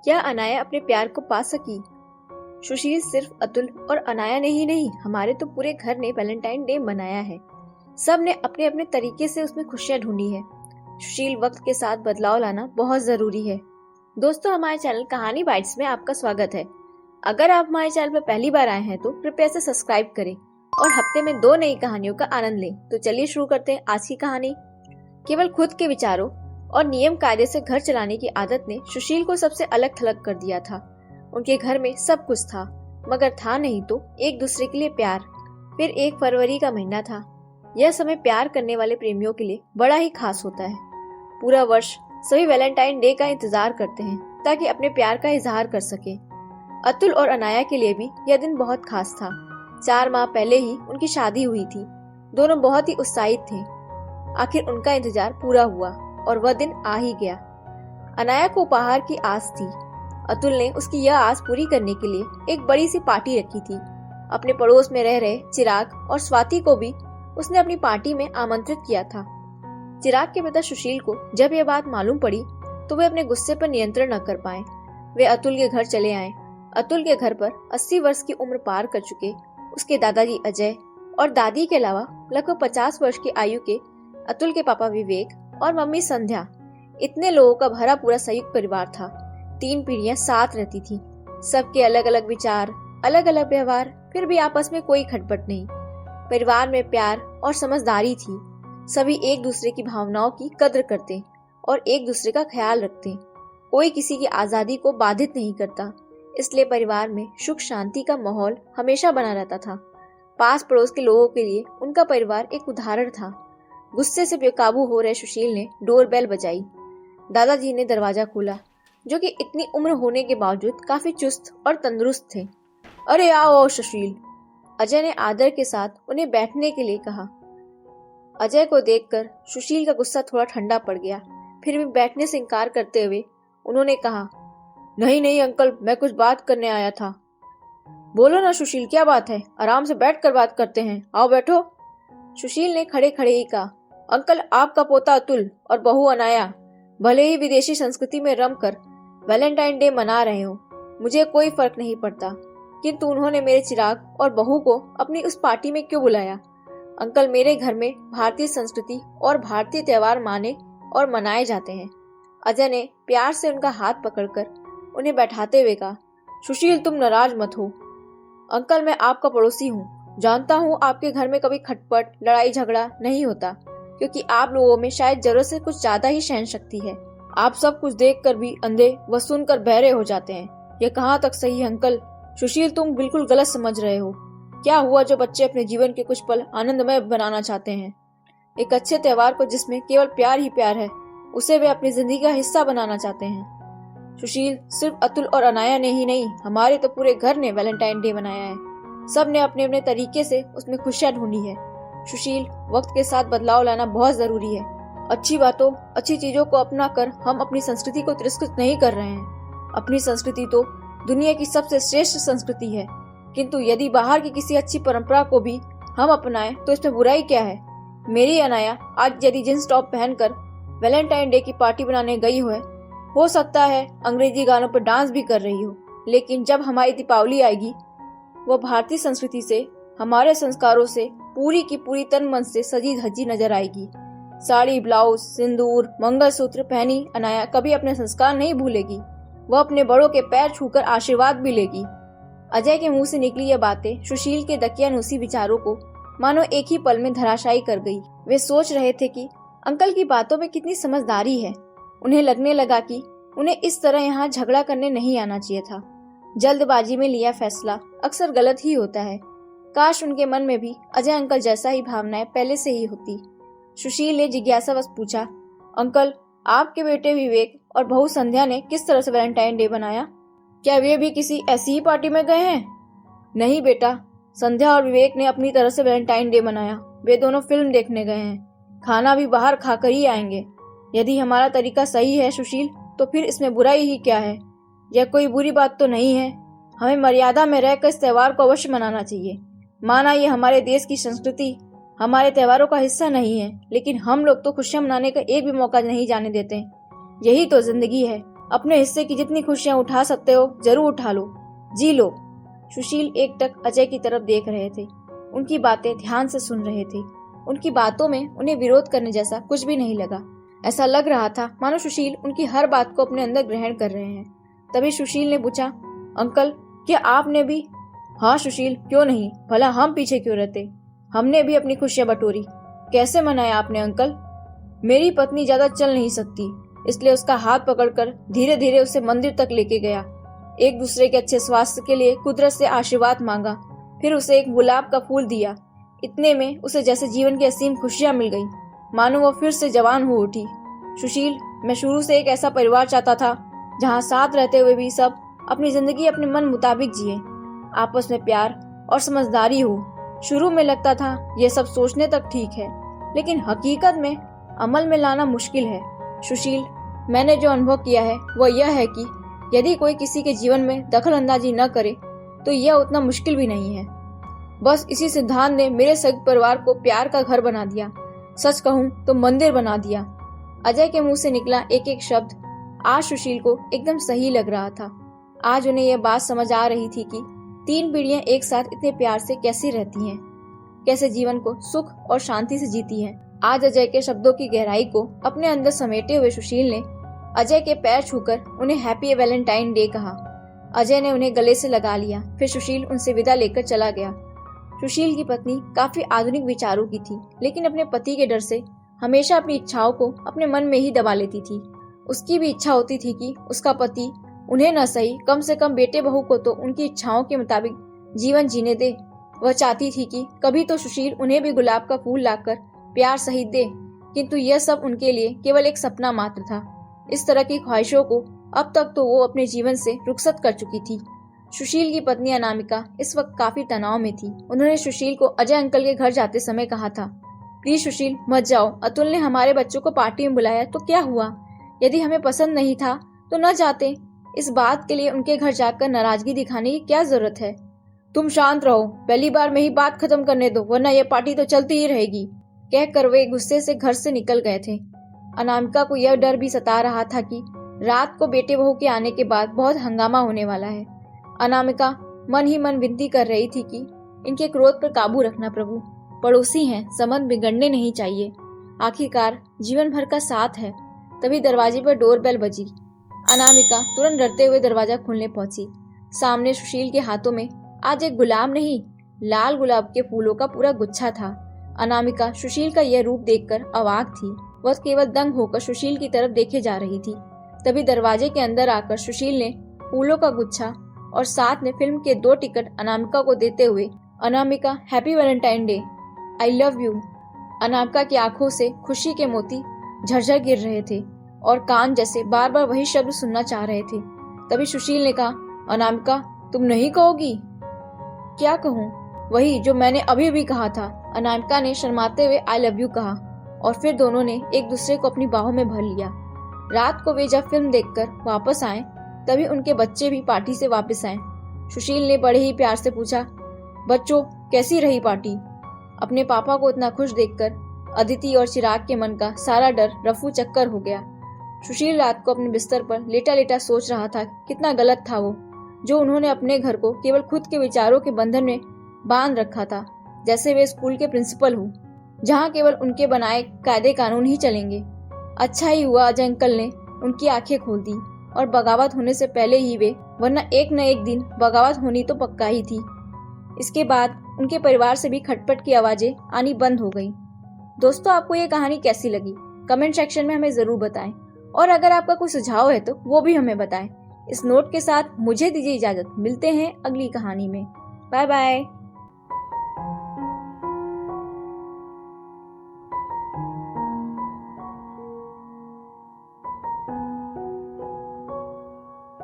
क्या अनाया अपने प्यार को पा सकी? सुशील सिर्फ अतुल और अनाया ने ही नहीं, हमारे तो पूरे घर ने वैलेंटाइन डे मनाया है। सब ने अपने अपने तरीके से उसमें खुशियां ढूंढी है। सुशील, वक्त के साथ बदलाव लाना बहुत जरूरी है। दोस्तों, हमारे चैनल कहानी बाइट्स में आपका स्वागत है। अगर आप हमारे चैनल पर पहली बार आए हैं तो कृपया इसे सब्सक्राइब करें और हफ्ते में 2 नई कहानियों का आनंद लें। तो चलिए शुरू करते हैं आज की कहानी। केवल खुद के विचारों और नियम कायदे से घर चलाने की आदत ने सुशील को सबसे अलग थलग कर दिया था। उनके घर में सब कुछ था, मगर था नहीं तो एक दूसरे के लिए प्यार। फिर 1 फरवरी का महीना था। यह समय प्यार करने वाले प्रेमियों के लिए बड़ा ही खास होता है। पूरा वर्ष सभी वैलेंटाइन डे का इंतजार करते हैं ताकि अपने प्यार का इजहार कर सके। अतुल और अनाया के लिए भी यह दिन बहुत खास था। 4 माह पहले ही उनकी शादी हुई थी। दोनों बहुत ही उत्साहित थे। आखिर उनका इंतजार पूरा हुआ और वह दिन आ ही गया। अनाया को उपहार की आस थी। अतुल ने उसकी यह आस पूरी करने के लिए एक बड़ी सी पार्टी रखी थी। अपने पड़ोस में रह रहे चिराग और स्वाति को भी उसने अपनी पार्टी में आमंत्रित किया था। चिराग के पिता सुशील को जब यह बात मालूम पड़ी तो वे अपने गुस्से पर नियंत्रण न कर पाए। वे अतुल के घर चले आए। अतुल के घर पर 80 वर्ष की उम्र पार कर चुके उसके दादाजी अजय और दादी के अलावा लगभग 50 वर्ष की आयु के अतुल के पापा विवेक और मम्मी संध्या, इतने लोगों का भरा पूरा संयुक्त परिवार था। 3 पीढ़ियां साथ रहती थी। सबके अलग अलग विचार, अलग अलग व्यवहार, फिर भी आपस में कोई खटपट नहीं। परिवार में प्यार और समझदारी थी। सभी एक दूसरे की भावनाओं की कद्र करते और एक दूसरे का ख्याल रखते। कोई किसी की आजादी को बाधित नहीं करता। इसलिए परिवार में सुख शांति का माहौल हमेशा बना रहता था। पास पड़ोस के लोगों के लिए उनका परिवार एक उदाहरण था। गुस्से से बेकाबू हो रहे सुशील ने डोरबेल बजाई। दादाजी ने दरवाजा खोला, जो कि इतनी उम्र होने के बावजूद काफी चुस्त और तंदुरुस्त थे। अरे आओ सुशील, अजय ने आदर के साथ उन्हें बैठने के लिए कहा। अजय को देखकर सुशील का गुस्सा थोड़ा ठंडा पड़ गया। फिर भी बैठने से इनकार करते हुए उन्होंने कहा, नहीं नहीं अंकल, मैं कुछ बात करने आया था। बोलो ना सुशील, क्या बात है? आराम से बैठ कर बात करते हैं, आओ बैठो। सुशील ने खड़े खड़े ही कहा, अंकल, आपका पोता अतुल और बहू अनाया भले ही विदेशी संस्कृति में रमकर वैलेंटाइन डे मना रहे हो, मुझे कोई फर्क नहीं पड़ता, किंतु उन्होंने मेरे चिराग और बहू को अपनी उस पार्टी में क्यों बुलाया? अंकल, मेरे घर में भारतीय संस्कृति और भारतीय त्योहार माने और मनाए जाते हैं। अजय ने प्यार से उनका हाथ पकड़कर उन्हें बैठाते हुए कहा, सुशील, तुम नाराज मत हो। अंकल, मैं आपका पड़ोसी हूँ, जानता हूँ आपके घर में कभी खटपट, लड़ाई झगड़ा नहीं होता, क्योंकि आप लोगों में शायद जरूरत से कुछ ज्यादा ही सहन शक्ति है। आप सब कुछ देखकर भी अंधे व सुनकर बहरे हो जाते हैं। यह कहाँ तक सही है अंकल? सुशील, तुम बिल्कुल गलत समझ रहे हो। क्या हुआ जो बच्चे अपने जीवन के कुछ पल आनंदमय बनाना चाहते हैं? एक अच्छे त्योहार को जिसमें केवल प्यार ही प्यार है, उसे वे अपनी जिंदगी का हिस्सा बनाना चाहते हैं। सुशील, सिर्फ अतुल और अनाया ने ही नहीं, हमारे तो पूरे घर ने वैलेंटाइन डे मनाया है। सब ने अपने अपने तरीके से उसमें खुशियां ढूंढी है। सुशील, वक्त के साथ बदलाव लाना बहुत जरूरी है। अच्छी बातों, अच्छी चीजों को अपना कर हम अपनी संस्कृति को तिरस्कृत नहीं कर रहे हैं। अपनी संस्कृति तो दुनिया की सबसे श्रेष्ठ संस्कृति है, किंतु यदि बाहर की किसी अच्छी परंपरा को भी हम अपनाएं तो इसमें बुराई क्या है? मेरी अनाया आज यदि जींस टॉप पहनकर वैलेंटाइन डे की पार्टी बनाने गई हो सकता है अंग्रेजी गानों पर डांस भी कर रही हो, लेकिन जब हमारी दीपावली आएगी, वह भारतीय संस्कृति से, हमारे संस्कारों से पूरी की पूरी तन मन से सजी धजी नजर आएगी। साड़ी, ब्लाउज, सिंदूर, मंगलसूत्र पहनी अनाया कभी अपने संस्कार नहीं भूलेगी। वह अपने बड़ों के पैर छूकर आशीर्वाद भी लेगी। अजय के मुंह से निकली यह बातें सुशील के दकियानूसी विचारों को मानो एक ही पल में धराशायी कर गई। वे सोच रहे थे कि अंकल की बातों में कितनी समझदारी है। उन्हें लगने लगा कि उन्हें इस तरह यहाँ झगड़ा करने नहीं आना चाहिए था। जल्दबाजी में लिया फैसला अक्सर गलत ही होता है। काश उनके मन में भी अजय अंकल जैसा ही भावनाएं पहले से ही होती। सुशील ने जिज्ञासावश पूछा, अंकल, आपके बेटे विवेक और बहू संध्या ने किस तरह से वैलेंटाइन डे बनाया? क्या वे भी किसी ऐसी ही पार्टी में गए हैं? नहीं बेटा, संध्या और विवेक ने अपनी तरह से वैलेंटाइन डे मनाया। वे दोनों फिल्म देखने गए हैं। खाना भी बाहर खाकर ही आएंगे। यदि हमारा तरीका सही है सुशील, तो फिर इसमें बुराई ही क्या है? यह कोई बुरी बात तो नहीं है। हमें मर्यादा में रहकर इस त्योहार को अवश्य मनाना चाहिए। माना ये हमारे देश की संस्कृति हमारे त्योहारों का हिस्सा नहीं है, लेकिन हम लोग तो खुशियां मनाने का एक भी मौका नहीं जाने देते। यही तो जिंदगी है। अपने हिस्से की जितनी खुशियां उठा सकते हो जरूर उठा लो, जी लो। सुशील एकटक अजय की तरफ देख रहे थे, उनकी बातें ध्यान से सुन रहे थे। उनकी बातों में उन्हें विरोध करने जैसा कुछ भी नहीं लगा। ऐसा लग रहा था मानो सुशील उनकी हर बात को अपने अंदर ग्रहण कर रहे हैं। तभी सुशील ने पूछा, अंकल क्या आपने भी? हाँ सुशील, क्यों नहीं, भला हम पीछे क्यों रहते, हमने भी अपनी खुशियां बटोरी। कैसे मनाया आपने अंकल? मेरी पत्नी ज्यादा चल नहीं सकती, इसलिए उसका हाथ पकड़कर धीरे धीरे उसे मंदिर तक लेके गया। एक दूसरे के अच्छे स्वास्थ्य के लिए कुदरत से आशीर्वाद मांगा, फिर उसे एक गुलाब का फूल दिया। इतने में उसे जैसे जीवन की असीम खुशियां मिल गईं, मानो वो फिर से जवान हो उठी। सुशील, मैं शुरू से एक ऐसा परिवार चाहता था जहां साथ रहते हुए भी सब अपनी जिंदगी अपने मन मुताबिक जिए, आपस में प्यार और समझदारी हो। शुरू में लगता था ये सब सोचने तक ठीक है, लेकिन हकीकत में अमल में लाना मुश्किल है। सुशील, मैंने जो अनुभव किया है वह यह है कि यदि कोई किसी के जीवन में दखल अंदाजी न करे तो यह उतना मुश्किल भी नहीं है। बस इसी सिद्धांत ने मेरे संयुक्त परिवार को प्यार का घर बना दिया, सच कहूँ तो मंदिर बना दिया। अजय के मुंह से निकला एक एक शब्द आज सुशील को एकदम सही लग रहा था। आज उन्हें यह बात समझ आ रही थी कि 3 पीढ़ियां एक साथ इतने प्यार से कैसे रहती हैं, कैसे जीवन को सुख और शांति से जीती हैं। आज अजय के शब्दों की गहराई को अपने अंदर समेटे हुए सुशील ने अजय के पैर छूकर उन्हें हैप्पी वैलेंटाइन डे कहा। अजय ने उन्हें गले से लगा लिया, फिर सुशील उनसे विदा लेकर चला गया। सुशील की पत्नी काफी आधुनिक विचारों की थी, लेकिन अपने पति के डर से हमेशा अपनी इच्छाओं को अपने मन में ही दबा लेती थी। उसकी भी इच्छा होती थी कि उसका पति उन्हें न सही कम से कम बेटे बहू को तो उनकी इच्छाओं के मुताबिक जीवन जीने दे। वह चाहती थी कि कभी तो सुशील उन्हें भी गुलाब का फूल लाकर प्यार सहित दे, किंतु यह सब उनके लिए केवल एक सपना मात्र था। इस तरह की ख्वाहिशों को अब तक तो वो अपने जीवन से रुखसत कर चुकी थी। सुशील की पत्नी अनामिका इस वक्त काफी तनाव में थी। उन्होंने सुशील को अजय अंकल के घर जाते समय कहा था, प्लीज सुशील मत जाओ, अतुल ने हमारे बच्चों को पार्टी में बुलाया तो क्या हुआ, यदि हमें पसंद नहीं था तो न जाते। इस बात के लिए उनके घर जाकर नाराजगी दिखाने की क्या जरूरत है। तुम शांत रहो, पहली बार में ही बात खत्म करने दो, वरना यह पार्टी तो चलती ही रहेगी, कहकर वे गुस्से से घर से निकल गए थे। अनामिका को यह डर भी सता रहा था कि रात को बेटे बहू के आने के बाद बहुत हंगामा होने वाला है। अनामिका मन ही मन विनती कर रही थी कि इनके क्रोध पर काबू रखना प्रभु, पड़ोसी हैं, संबंध बिगड़ने नहीं चाहिए, आखिरकार जीवन भर का साथ है। तभी दरवाजे पर डोरबेल बजी। अनामिका तुरंत डरते हुए दरवाजा खोलने पहुंची। सामने सुशील के हाथों में आज एक गुलाब नहीं, लाल गुलाब के फूलों का पूरा गुच्छा था। अनामिका सुशील का यह रूप देखकर अवाक थी। वह केवल दंग होकर सुशील की तरफ देखे जा रही थी। तभी दरवाजे के अंदर आकर सुशील ने फूलों का गुच्छा और साथ में फिल्म के 2 टिकट अनामिका को देते हुए, Anamika happy Valentine day, I love you. Anamika की आंखों से खुशी के मोती झरझर गिर रहे थे और कान जैसे बार बार वही शब्द सुनना चाह रहे थे। तभी सुशील ने कहा, अनामिका तुम नहीं कहोगी? क्या कहूँ? वही जो मैंने अभी अभी कहा था। अनामिका ने शर्माते हुए आई लव यू कहा और फिर दोनों ने एक दूसरे को अपनी बाहों में भर लिया। रात को वे जब फिल्म देखकर वापस आए तभी उनके बच्चे भी पार्टी से वापस आए। सुशील ने बड़े ही प्यार से पूछा, बच्चों कैसी रही पार्टी? अपने पापा को इतना खुश देखकर अदिति और चिराग के मन का सारा डर रफू चक्कर हो गया। सुशील रात को अपने बिस्तर पर लेटा लेटा सोच रहा था कितना गलत था वो, जो उन्होंने अपने घर को केवल खुद के विचारों के बंधन में बांध रखा था, जैसे वे स्कूल के प्रिंसिपल हो, जहाँ केवल उनके बनाए कायदे कानून ही चलेंगे। अच्छा ही हुआ अजय अंकल ने उनकी आंखें खोल दी और बगावत होने से पहले ही वे, वरना एक न एक दिन बगावत होनी तो पक्का ही थी। इसके बाद उनके परिवार से भी खटपट की आवाजें आनी बंद हो गई। दोस्तों, आपको ये कहानी कैसी लगी कमेंट सेक्शन में हमें जरूर बताएं, और अगर आपका कोई सुझाव है तो वो भी हमें बताएं। इस नोट के साथ मुझे दीजिए इजाजत, मिलते हैं अगली कहानी में। Bye bye.